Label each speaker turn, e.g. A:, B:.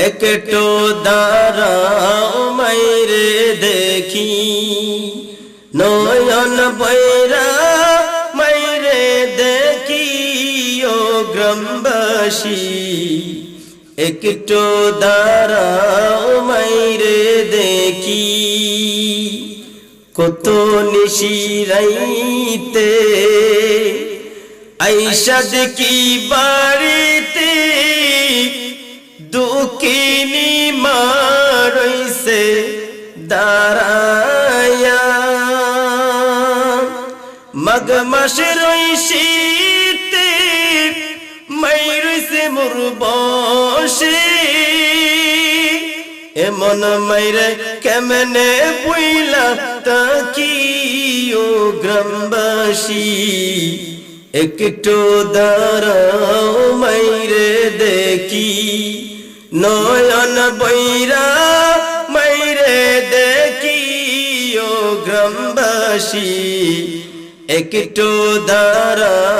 A: একটু দাঁড়াও মাইরে দেখি, নয়ন বৈরা মাইরে দেখি ও গ্রামবাসী। একটু দাঁড়াও মাইরে দেখি, কত নিশিরাইতে আইসা দেখি বাড়িতে দুঃখিনী মা রইছে দাঁড়ায়া। মাঘ মাসে রইশীতে মাই রইছে মোর বসে, এমন মাইরে কেমনে বইলা তাকি ও গ্রামবাসী। একটু দাঁড়াও মাইরে দেখি, নয়ন বৈরা মাইরে দেখি ও গ্রামবাসী। একটু দাঁড়াও